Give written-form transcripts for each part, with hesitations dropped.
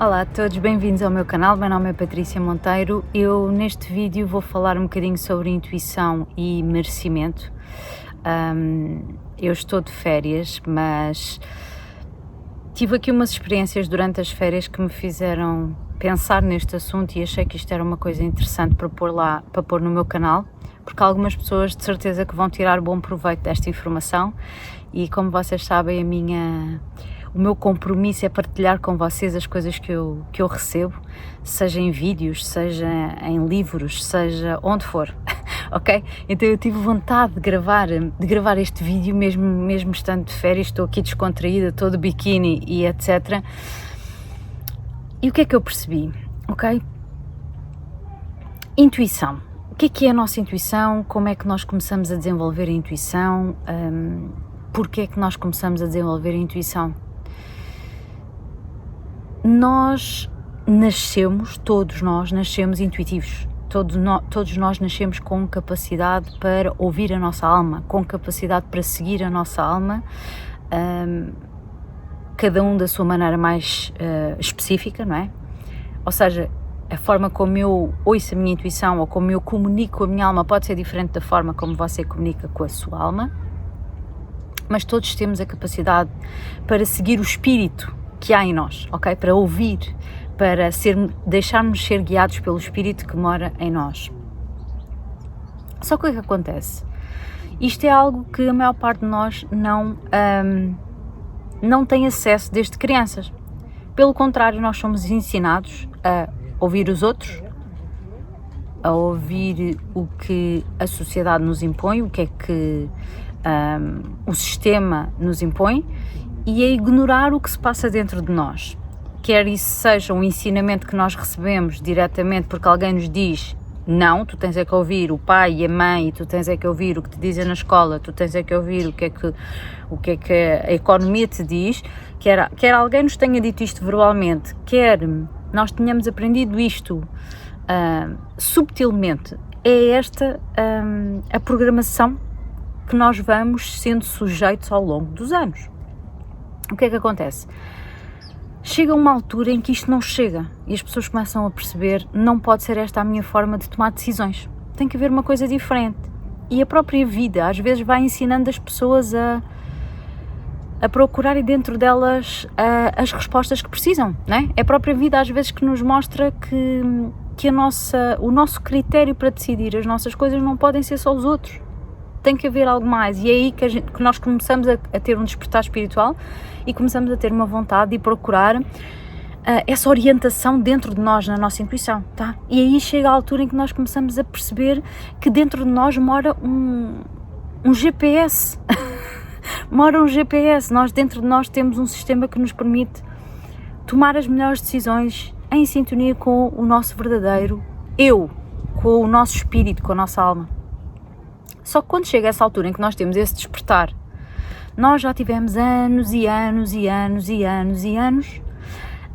Olá a todos, bem-vindos ao meu canal. Meu nome é Patrícia Monteiro. Eu neste vídeo vou falar um bocadinho sobre intuição e merecimento. Eu estou de férias, mas tive aqui umas experiências durante as férias que me fizeram pensar neste assunto e achei que isto era uma coisa interessante para pôr no meu canal, porque algumas pessoas de certeza que vão tirar bom proveito desta informação e, como vocês sabem, o meu compromisso é partilhar com vocês as coisas que eu recebo, seja em vídeos, seja em livros, seja onde for, ok? Então eu tive vontade de gravar este vídeo mesmo estando de férias. Estou aqui descontraída, estou de biquíni e etc. E o que é que eu percebi, ok? Intuição. O que é a nossa intuição? Como é que nós começamos a desenvolver a intuição? Porquê é que nós começamos a desenvolver a intuição? Nós nascemos, todos nós nascemos intuitivos, todos nós nascemos com capacidade para ouvir a nossa alma, com capacidade para seguir a nossa alma, cada um da sua maneira mais específica, não é? Ou seja, a forma como eu ouço a minha intuição ou como eu comunico com a minha alma pode ser diferente da forma como você comunica com a sua alma, mas todos temos a capacidade para seguir o espírito que há em nós, ok? Para ouvir, para deixarmos ser guiados pelo espírito que mora em nós. Só que o que acontece? Isto é algo que a maior parte de nós não tem acesso desde crianças. Pelo contrário, nós somos ensinados a ouvir os outros, a ouvir o que a sociedade nos impõe, o que é que o sistema nos impõe, e a ignorar o que se passa dentro de nós, quer isso seja um ensinamento que nós recebemos diretamente porque alguém nos diz não, tu tens é que ouvir o pai e a mãe, tu tens é que ouvir o que te dizem na escola, tu tens é que ouvir o que é que a economia te diz, quer alguém nos tenha dito isto verbalmente, quer nós tenhamos aprendido isto subtilmente, é esta a programação que nós vamos sendo sujeitos ao longo dos anos. O que é que acontece? Chega uma altura em que isto não chega e as pessoas começam a perceber, não pode ser esta a minha forma de tomar decisões, tem que haver uma coisa diferente. E a própria vida às vezes vai ensinando as pessoas a procurarem dentro delas as respostas que precisam, não é? É a própria vida às vezes que nos mostra que o nosso critério para decidir as nossas coisas não podem ser só os outros. Tem que haver algo mais, e é aí que nós começamos a ter um despertar espiritual e começamos a ter uma vontade de procurar essa orientação dentro de nós, na nossa intuição, tá? E aí chega a altura em que nós começamos a perceber que dentro de nós mora um GPS, mora um GPS, nós dentro de nós temos um sistema que nos permite tomar as melhores decisões em sintonia com o nosso verdadeiro eu, com o nosso espírito, com a nossa alma. Só que quando chega essa altura em que nós temos esse despertar, nós já tivemos anos e anos e anos e anos e anos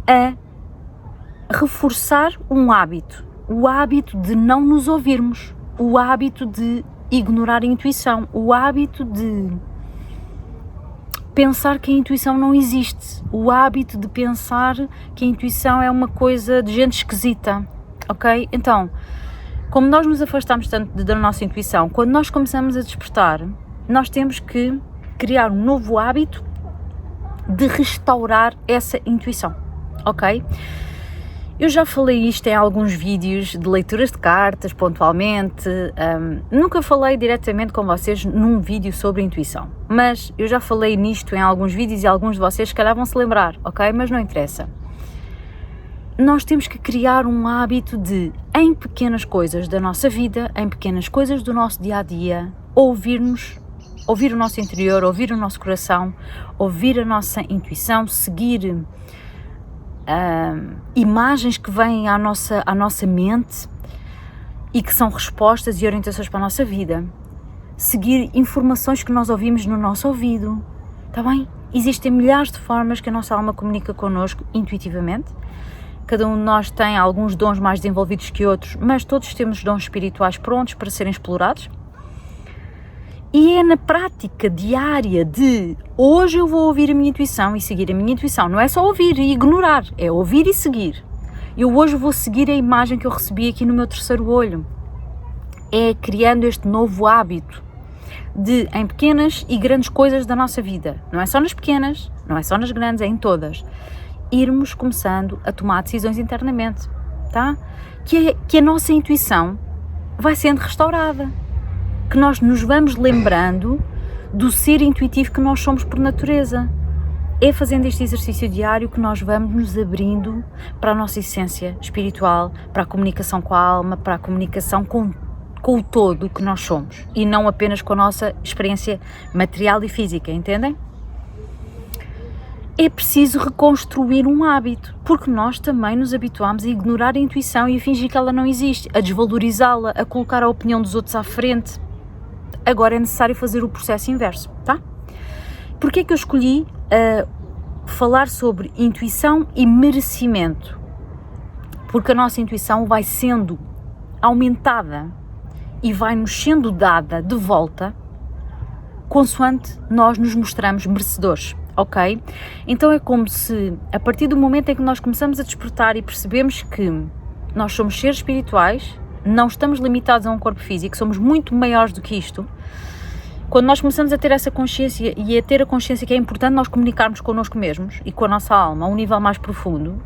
a reforçar um hábito, o hábito de não nos ouvirmos, o hábito de ignorar a intuição, o hábito de pensar que a intuição não existe, o hábito de pensar que a intuição é uma coisa de gente esquisita, ok? Então, como nós nos afastamos tanto da nossa intuição, quando nós começamos a despertar, nós temos que criar um novo hábito de restaurar essa intuição, ok? Eu já falei isto em alguns vídeos de leituras de cartas, pontualmente, nunca falei diretamente com vocês num vídeo sobre intuição, mas eu já falei nisto em alguns vídeos e alguns de vocês se calhar vão se lembrar, ok? Mas não interessa. Nós temos que criar um hábito de, em pequenas coisas da nossa vida, em pequenas coisas do nosso dia-a-dia, ouvir o nosso interior, ouvir o nosso coração, ouvir a nossa intuição, seguir imagens que vêm à nossa mente e que são respostas e orientações para a nossa vida, seguir informações que nós ouvimos no nosso ouvido, está bem? Existem milhares de formas que a nossa alma comunica connosco intuitivamente. Cada um de nós tem alguns dons mais desenvolvidos que outros, mas todos temos dons espirituais prontos para serem explorados. E é na prática diária de hoje eu vou ouvir a minha intuição e seguir a minha intuição. Não é só ouvir e ignorar, é ouvir e seguir. Eu hoje vou seguir a imagem que eu recebi aqui no meu terceiro olho. É criando este novo hábito de, em pequenas e grandes coisas da nossa vida. Não é só nas pequenas, não é só nas grandes, é em todas. Irmos começando a tomar decisões internamente, tá? Que a nossa intuição vai sendo restaurada. Que nós nos vamos lembrando do ser intuitivo que nós somos por natureza. É fazendo este exercício diário que nós vamos nos abrindo para a nossa essência espiritual, para a comunicação com a alma, para a comunicação com o todo que nós somos e não apenas com a nossa experiência material e física, entendem? É preciso reconstruir um hábito, porque nós também nos habituamos a ignorar a intuição e a fingir que ela não existe, a desvalorizá-la, a colocar a opinião dos outros à frente. Agora é necessário fazer o processo inverso, tá? Porquê é que eu escolhi falar sobre intuição e merecimento? Porque a nossa intuição vai sendo aumentada e vai nos sendo dada de volta consoante nós nos mostramos merecedores, ok? Então é como se, a partir do momento em que nós começamos a despertar e percebemos que nós somos seres espirituais, não estamos limitados a um corpo físico, somos muito maiores do que isto. Quando nós começamos a ter essa consciência e a ter a consciência que é importante nós comunicarmos connosco mesmos e com a nossa alma a um nível mais profundo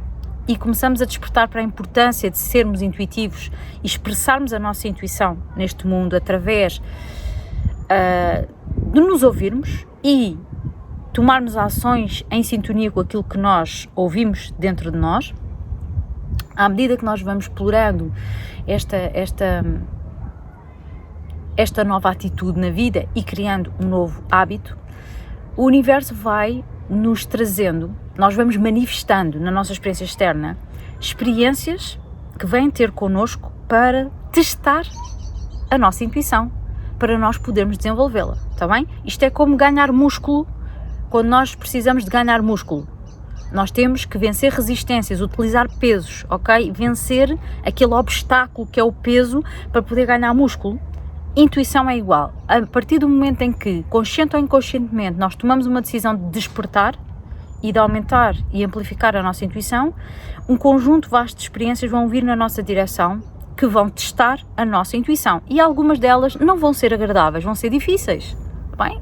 e começamos a despertar para a importância de sermos intuitivos e expressarmos a nossa intuição neste mundo através de nos ouvirmos e tomarmos ações em sintonia com aquilo que nós ouvimos dentro de nós, à medida que nós vamos explorando esta nova atitude na vida e criando um novo hábito, o universo vai nos trazendo, nós vamos manifestando na nossa experiência externa experiências que vêm ter connosco para testar a nossa intuição, para nós podermos desenvolvê-la, está bem? Isto é como ganhar músculo. Quando nós precisamos de ganhar músculo, nós temos que vencer resistências, utilizar pesos, ok? Vencer aquele obstáculo que é o peso para poder ganhar músculo. Intuição é igual. A partir do momento em que, consciente ou inconscientemente, nós tomamos uma decisão de despertar e de aumentar e amplificar a nossa intuição, um conjunto vasto de experiências vão vir na nossa direção que vão testar a nossa intuição. E algumas delas não vão ser agradáveis, vão ser difíceis, bem?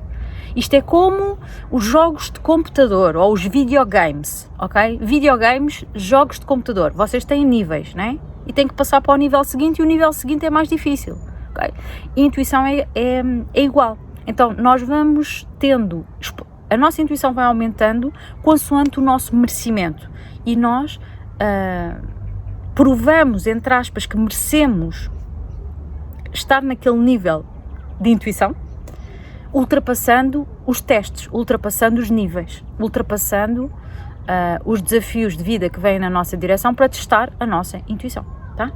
Isto é como os jogos de computador ou os videogames, ok? Videogames, jogos de computador. Vocês têm níveis, não é? E têm que passar para o nível seguinte e o nível seguinte é mais difícil, ok? E a intuição é igual. Então, nós vamos tendo... A nossa intuição vai aumentando consoante o nosso merecimento. E nós provamos, entre aspas, que merecemos estar naquele nível de intuição, ultrapassando os testes, ultrapassando os níveis, ultrapassando os desafios de vida que vêm na nossa direção para testar a nossa intuição, tá?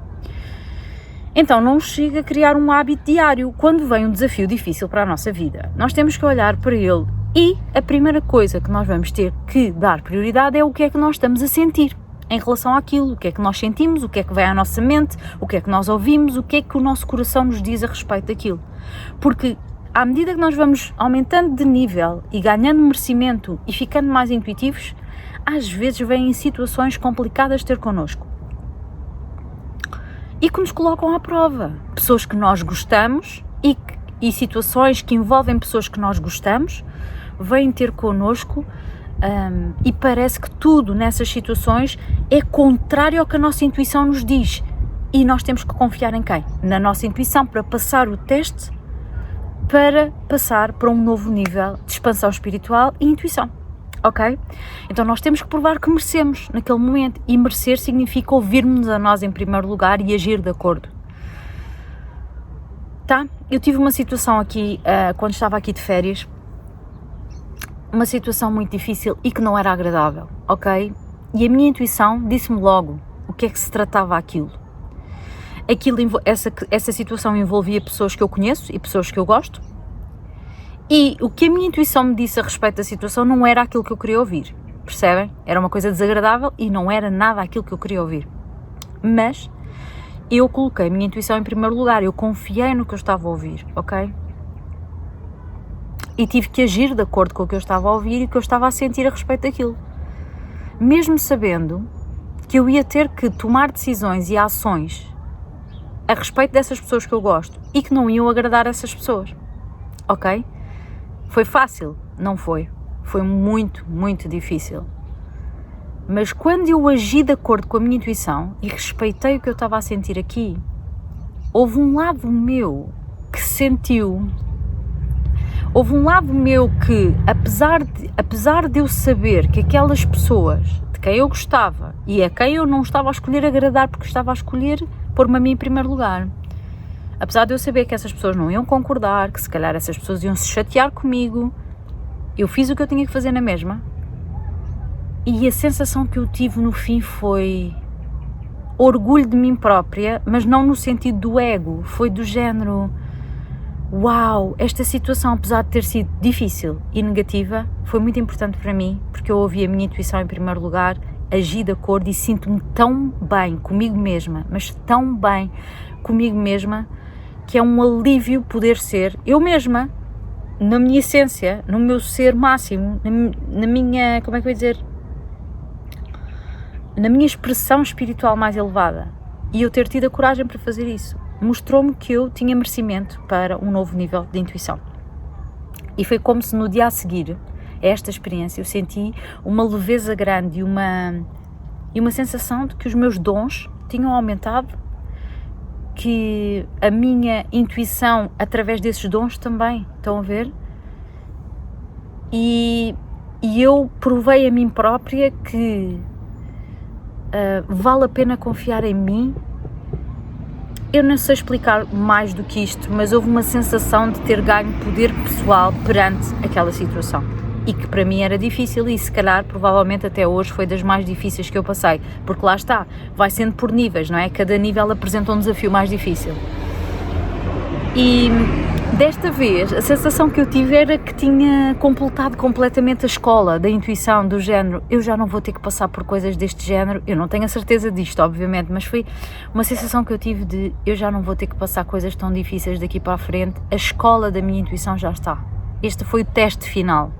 Então não chega a criar um hábito diário quando vem um desafio difícil para a nossa vida. Nós temos que olhar para ele e a primeira coisa que nós vamos ter que dar prioridade é o que é que nós estamos a sentir em relação àquilo, o que é que nós sentimos, o que é que vem à nossa mente, o que é que nós ouvimos, o que é que o nosso coração nos diz a respeito daquilo. Porque à medida que nós vamos aumentando de nível e ganhando merecimento e ficando mais intuitivos, às vezes vêm situações complicadas de ter connosco e que nos colocam à prova. Pessoas que nós gostamos e situações que envolvem pessoas que nós gostamos vêm ter connosco e parece que tudo nessas situações é contrário ao que a nossa intuição nos diz e nós temos que confiar em quem? Na nossa intuição para passar o teste, para passar para um novo nível de expansão espiritual e intuição, ok? Então nós temos que provar que merecemos naquele momento e merecer significa ouvir-nos a nós em primeiro lugar e agir de acordo, tá? Eu tive uma situação aqui, quando estava aqui de férias, uma situação muito difícil e que não era agradável, ok? E a minha intuição disse-me logo o que é que se tratava aquilo. Essa situação envolvia pessoas que eu conheço e pessoas que eu gosto e o que a minha intuição me disse a respeito da situação não era aquilo que eu queria ouvir, percebem? Era uma coisa desagradável e não era nada aquilo que eu queria ouvir, mas eu coloquei a minha intuição em primeiro lugar, eu confiei no que eu estava a ouvir, ok? e tive que agir de acordo com o que eu estava a ouvir e o que eu estava a sentir a respeito daquilo. Mesmo sabendo que eu ia ter que tomar decisões e ações a respeito dessas pessoas que eu gosto e que não iam agradar essas pessoas, ok? Foi fácil? Não foi. Foi muito, muito difícil. Mas quando eu agi de acordo com a minha intuição e respeitei o que eu estava a sentir aqui, houve um lado meu que sentiu, houve um lado meu que, apesar de eu saber que aquelas pessoas de quem eu gostava e a quem eu não estava a escolher agradar porque estava a escolher pôr-me a mim em primeiro lugar, apesar de eu saber que essas pessoas não iam concordar, que se calhar essas pessoas iam se chatear comigo, eu fiz o que eu tinha que fazer na mesma. E a sensação que eu tive no fim foi orgulho de mim própria, mas não no sentido do ego, foi do género: uau, esta situação, apesar de ter sido difícil e negativa, foi muito importante para mim, porque eu ouvi a minha intuição em primeiro lugar, agi de acordo e sinto-me tão bem comigo mesma, mas tão bem comigo mesma, que é um alívio poder ser eu mesma, na minha essência, no meu ser máximo, na minha, como é que eu ia dizer, na minha expressão espiritual mais elevada. E eu ter tido a coragem para fazer isso mostrou-me que eu tinha merecimento para um novo nível de intuição. E foi como se no dia a seguir a esta experiência eu senti uma leveza grande e uma sensação de que os meus dons tinham aumentado, que a minha intuição através desses dons também, estão a ver? E eu provei a mim própria que vale a pena confiar em mim. Eu não sei explicar mais do que isto, mas houve uma sensação de ter ganho poder pessoal perante aquela situação e que para mim era difícil e se calhar, provavelmente até hoje foi das mais difíceis que eu passei, porque lá está, vai sendo por níveis, não é? Cada nível apresenta um desafio mais difícil. E desta vez a sensação que eu tive era que tinha completado completamente a escola da intuição, do género, eu já não vou ter que passar por coisas deste género, eu não tenho a certeza disto obviamente, mas foi uma sensação que eu tive de eu já não vou ter que passar coisas tão difíceis daqui para a frente, a escola da minha intuição já está. Este foi o teste final,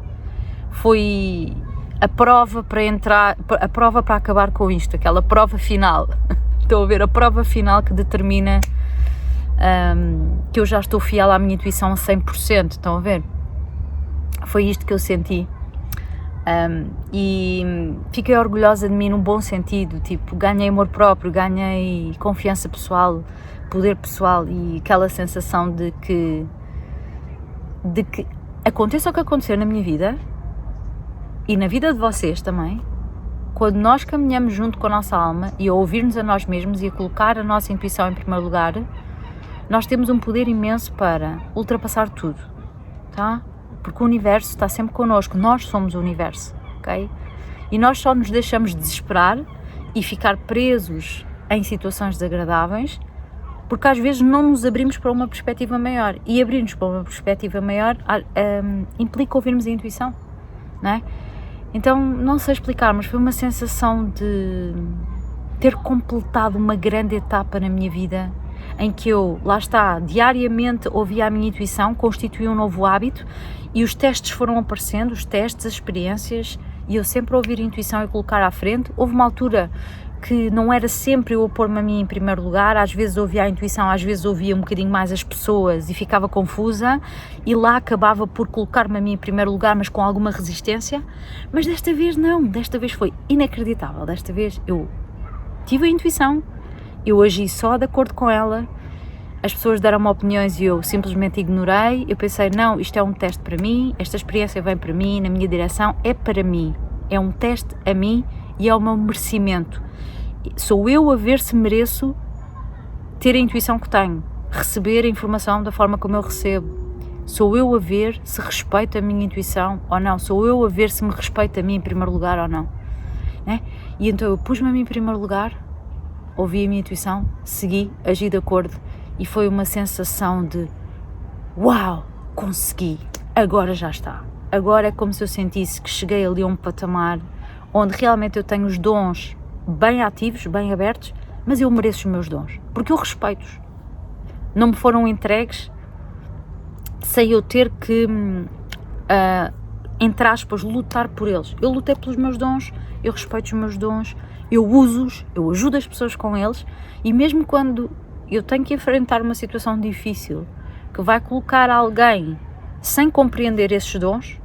foi a prova para entrar, a prova para acabar com isto, aquela prova final, estão a ver, a prova final que determina que eu já estou fiel à minha intuição a 100%, estão a ver? Foi isto que eu senti e fiquei orgulhosa de mim num bom sentido, tipo, ganhei amor próprio, ganhei confiança pessoal, poder pessoal e aquela sensação de que aconteça o que acontecer na minha vida e na vida de vocês também, quando nós caminhamos junto com a nossa alma e a ouvirmos a nós mesmos e a colocar a nossa intuição em primeiro lugar, nós temos um poder imenso para ultrapassar tudo, tá? Porque o universo está sempre connosco, nós somos o universo, ok? E nós só nos deixamos desesperar e ficar presos em situações desagradáveis porque às vezes não nos abrimos para uma perspectiva maior, e abrir-nos para uma perspectiva maior implica ouvirmos a intuição, não é? Então, não sei explicar, mas foi uma sensação de ter completado uma grande etapa na minha vida, em que eu, lá está, diariamente ouvia a minha intuição, constituía um novo hábito e os testes foram aparecendo, os testes, as experiências, e eu sempre a ouvir a intuição e colocar à frente. Houve uma altura que não era sempre eu a pôr-me a mim em primeiro lugar, às vezes ouvia a intuição, às vezes ouvia um bocadinho mais as pessoas e ficava confusa, e lá acabava por colocar-me a mim em primeiro lugar, mas com alguma resistência. Mas desta vez não, desta vez foi inacreditável, desta vez eu tive a intuição, eu agi só de acordo com ela, as pessoas deram-me opiniões e eu simplesmente ignorei, eu pensei, não, isto é um teste para mim, esta experiência vem para mim, na minha direção, é para mim, é um teste a mim e é o meu merecimento, sou eu a ver se mereço ter a intuição que tenho, receber a informação da forma como eu recebo, sou eu a ver se respeito a minha intuição ou não, sou eu a ver se me respeito a mim em primeiro lugar ou não, né? E então eu pus-me a mim em primeiro lugar, ouvi a minha intuição, segui, agi de acordo e foi uma sensação de uau, consegui, agora já está. Agora é como se eu sentisse que cheguei ali a um patamar onde realmente eu tenho os dons bem ativos, bem abertos, mas eu mereço os meus dons, porque eu respeito-os. Não me foram entregues sem eu ter que entre aspas, lutar por eles. Eu lutei pelos meus dons, eu respeito os meus dons, eu uso-os, eu ajudo as pessoas com eles, e mesmo quando eu tenho que enfrentar uma situação difícil que vai colocar alguém sem compreender esses dons,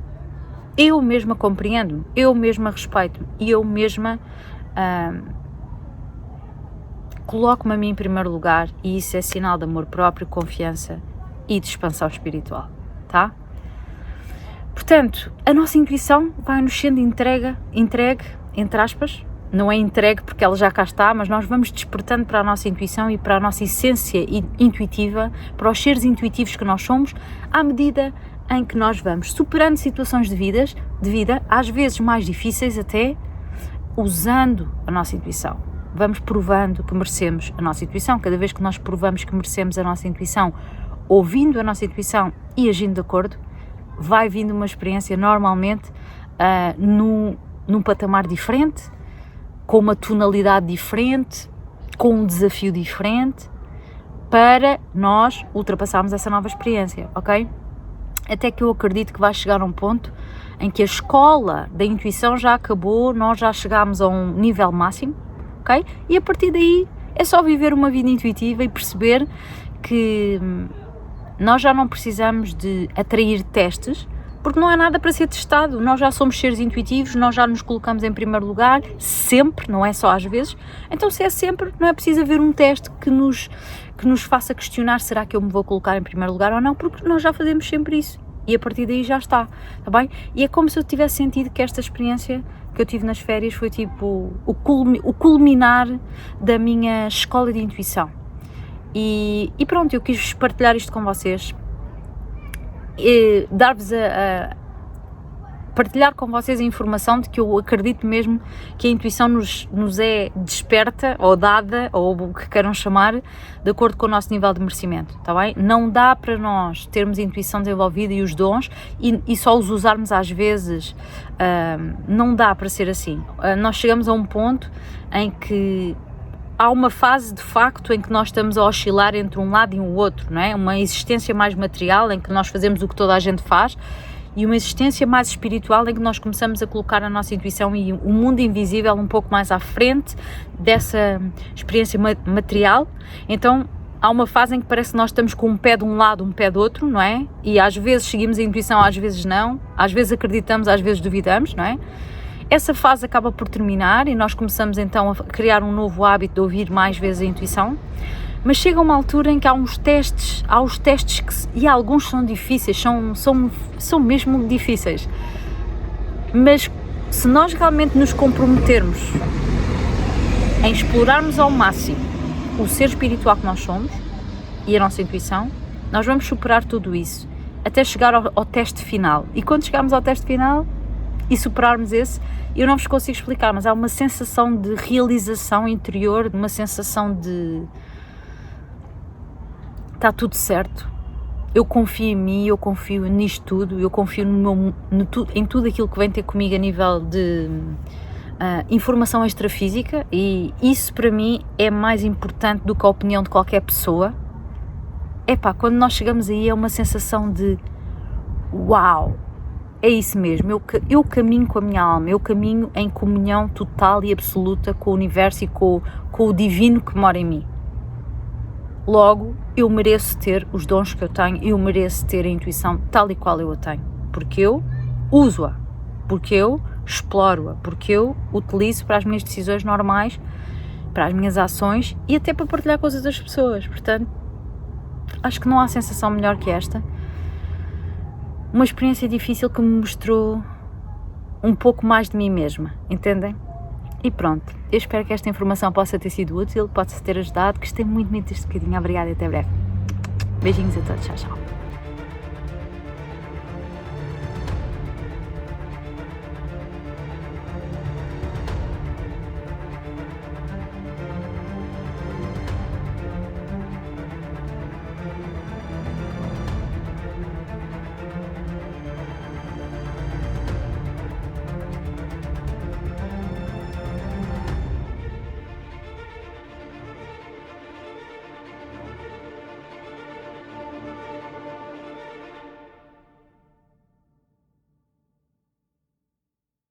eu mesma compreendo-me, eu mesma respeito-me e eu mesma coloco-me a mim em primeiro lugar, e isso é sinal de amor próprio, confiança e de expansão espiritual, tá? Portanto, a nossa intuição vai-nos sendo entregue, entre aspas, não é entregue porque ela já cá está, mas nós vamos despertando para a nossa intuição e para a nossa essência intuitiva, para os seres intuitivos que nós somos, à medida em que nós vamos superando situações de vida, às vezes mais difíceis até, usando a nossa intuição. Vamos provando que merecemos a nossa intuição. Cada vez que nós provamos que merecemos a nossa intuição, ouvindo a nossa intuição e agindo de acordo, vai vindo uma experiência normalmente num patamar diferente, com uma tonalidade diferente, com um desafio diferente, para nós ultrapassarmos essa nova experiência, ok? Até que eu acredito que vai chegar a um ponto em que a escola da intuição já acabou, nós já chegámos a um nível máximo, ok? E a partir daí é só viver uma vida intuitiva e perceber que nós já não precisamos de atrair testes, porque não há nada para ser testado, nós já somos seres intuitivos, nós já nos colocamos em primeiro lugar, sempre, não é só às vezes, então se é sempre, não é preciso haver um teste que nos faça questionar, será que eu me vou colocar em primeiro lugar ou não, porque nós já fazemos sempre isso, e a partir daí já está bem? E é como se eu tivesse sentido que esta experiência que eu tive nas férias foi tipo o culminar da minha escola de intuição, e pronto, eu quis partilhar isto com vocês, dar-vos partilhar com vocês a informação de que eu acredito mesmo que a intuição nos é desperta ou dada, ou o que queiram chamar, de acordo com o nosso nível de merecimento, está bem? Não dá para nós termos a intuição desenvolvida e os dons e só os usarmos às vezes, não dá para ser assim. Nós chegamos a um ponto em que há uma fase de facto em que nós estamos a oscilar entre um lado e o outro, não é? Uma existência mais material em que nós fazemos o que toda a gente faz, e uma existência mais espiritual em que nós começamos a colocar a nossa intuição e o mundo invisível um pouco mais à frente dessa experiência material. Então há uma fase em que parece que nós estamos com um pé de um lado, um pé do outro, não é? E às vezes seguimos a intuição, às vezes não, às vezes acreditamos, às vezes duvidamos, não é? Essa fase acaba por terminar e nós começamos então a criar um novo hábito de ouvir mais vezes a intuição, mas chega uma altura em que há os testes e alguns são difíceis, são mesmo difíceis, mas se nós realmente nos comprometermos em explorarmos ao máximo o ser espiritual que nós somos e a nossa intuição, nós vamos superar tudo isso até chegar ao teste final, e quando chegarmos ao teste final e superarmos esse, eu não vos consigo explicar, mas há uma sensação de realização interior, uma sensação de está tudo certo, eu confio em mim, eu confio nisto tudo, eu confio em tudo aquilo que vem ter comigo a nível de informação extrafísica, e isso para mim é mais importante do que a opinião de qualquer pessoa. Epá, quando nós chegamos aí é uma sensação de uau, é isso mesmo, eu caminho com a minha alma, eu caminho em comunhão total e absoluta com o universo e com o divino que mora em mim. Logo, eu mereço ter os dons que eu tenho, eu mereço ter a intuição tal e qual eu a tenho, porque eu uso-a, porque eu exploro-a, porque eu utilizo para as minhas decisões normais, para as minhas ações e até para partilhar com as outras pessoas. Portanto, acho que não há sensação melhor que esta. Uma experiência difícil que me mostrou um pouco mais de mim mesma, entendem? E pronto, eu espero que esta informação possa ter sido útil, possa ter ajudado. Gostei muito deste bocadinho, obrigada e até breve. Beijinhos a todos, tchau, tchau.